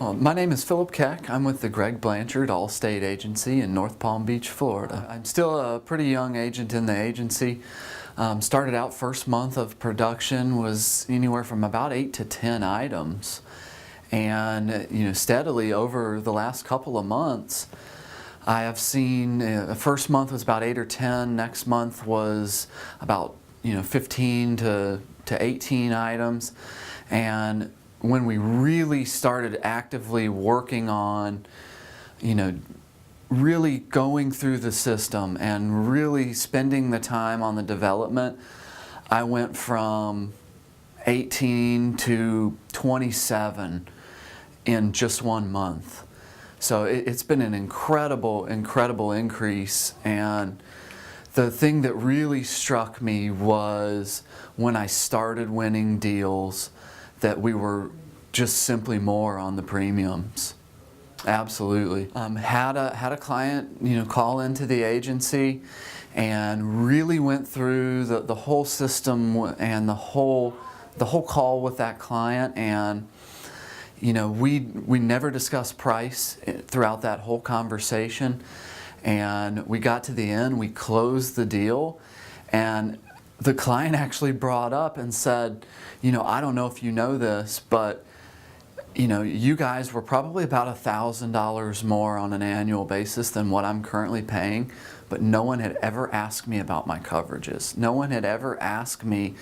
My name is Phillip Keck. I'm with the Greg Blanchard Allstate Agency in North Palm Beach, Florida. I'm still a pretty young agent in the agency. Started out first month of production was anywhere from about 8 to 10 items. And steadily over the last couple of months, I have seen the first month was about 8 or 10, next month was about 15 to 18 items. And when we really started actively working on, really going through the system and really spending the time on the development, I went from 18 to 27 in just 1 month. So it's been an incredible increase. And the thing that really struck me was when I started winning deals that we were just simply more on the premiums. Absolutely. Had a client call into the agency and really went through the whole system and the whole call with that client, and we never discussed price throughout that whole conversation. And we got to the end, we closed the deal, and the client actually brought up and said, I don't know if you know this, but you guys were probably about $1,000 more on an annual basis than what I'm currently paying, but no one had ever asked me about my coverages. No one had ever asked me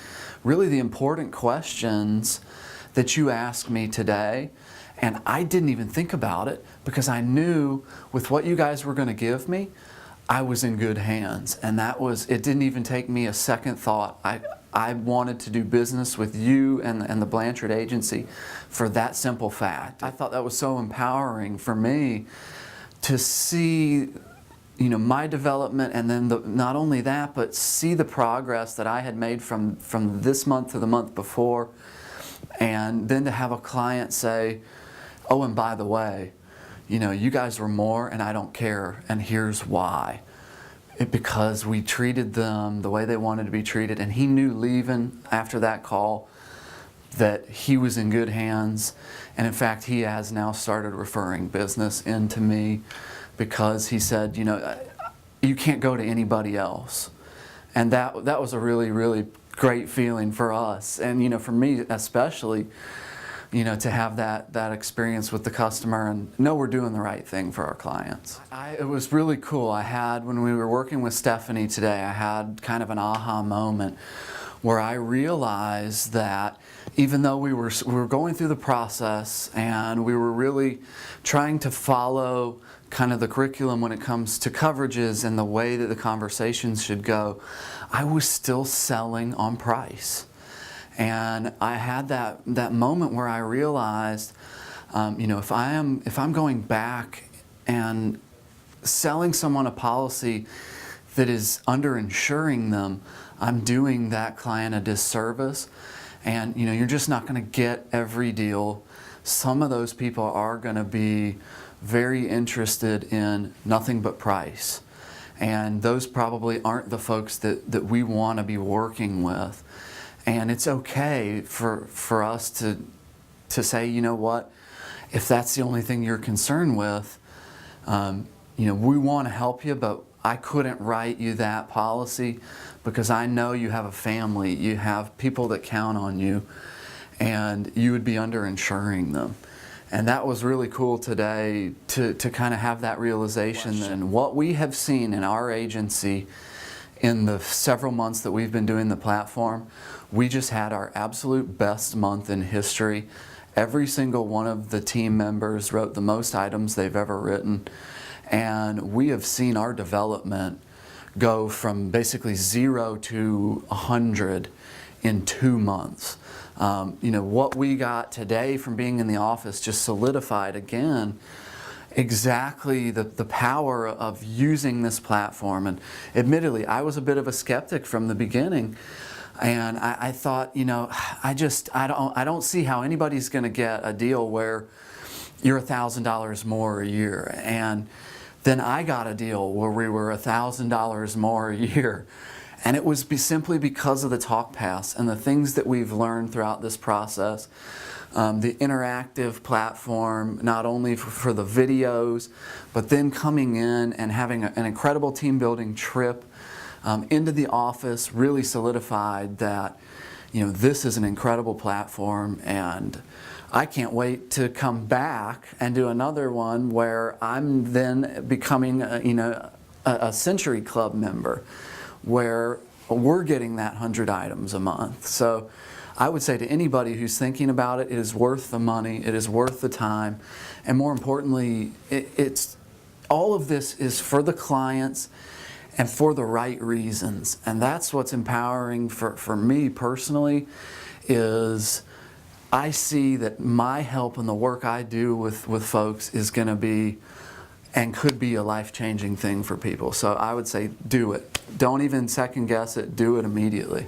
really the important questions that you asked me today. And I didn't even think about it because I knew with what you guys were going to give me, I was in good hands. And it didn't even take me a second thought. I wanted to do business with you and the Blanchard Agency for that simple fact. I thought that was so empowering for me to see my development, and then not only that, but see the progress that I had made from this month to the month before. And then to have a client say, oh, and by the way, you guys were more and I don't care, and here's why. Because we treated them the way they wanted to be treated, and he knew leaving after that call that he was in good hands. And in fact, he has now started referring business into me because he said, you can't go to anybody else. And that was a really great feeling for us, and for me especially, to have that experience with the customer and know we're doing the right thing for our clients. It was really cool. When we were working with Stephanie today, I had kind of an aha moment where I realized that even though we were going through the process and we were really trying to follow kind of the curriculum when it comes to coverages and the way that the conversations should go, I was still selling on price. And I had that moment where I realized, if I'm going back and selling someone a policy that is underinsuring them, I'm doing that client a disservice. And you're just not going to get every deal. Some of those people are going to be very interested in nothing but price. And those probably aren't the folks that we want to be working with. And it's okay for us to say, you know what, if that's the only thing you're concerned with, we want to help you, but I couldn't write you that policy because I know you have a family, you have people that count on you, and you would be underinsuring them. And that was really cool today to kind of have that realization. And what we have seen in our agency in the several months that we've been doing the platform, we just had our absolute best month in history. Every single one of the team members wrote the most items they've ever written. And we have seen our development go from basically 0 to 100 in 2 months. What we got today from being in the office just solidified again exactly the power of using this platform. And admittedly, I was a bit of a skeptic from the beginning, and I thought, I don't see how anybody's going to get a deal where you're $1,000 more a year. And then I got a deal where we were $1,000 more a year. And it was simply because of the talk paths and the things that we've learned throughout this process. The interactive platform, not only for the videos, but then coming in and having an incredible team building trip into the office really solidified that, you know, this is an incredible platform, and I can't wait to come back and do another one where I'm then becoming a Century Club member, where we're getting that 100 items a month. So I would say to anybody who's thinking about it, it is worth the money, it is worth the time, and more importantly, it's all of this is for the clients and for the right reasons. And that's what's empowering for me personally, is I see that my help and the work I do with folks is going to be and could be a life-changing thing for people. So I would say do it. Don't even second guess it, do it immediately.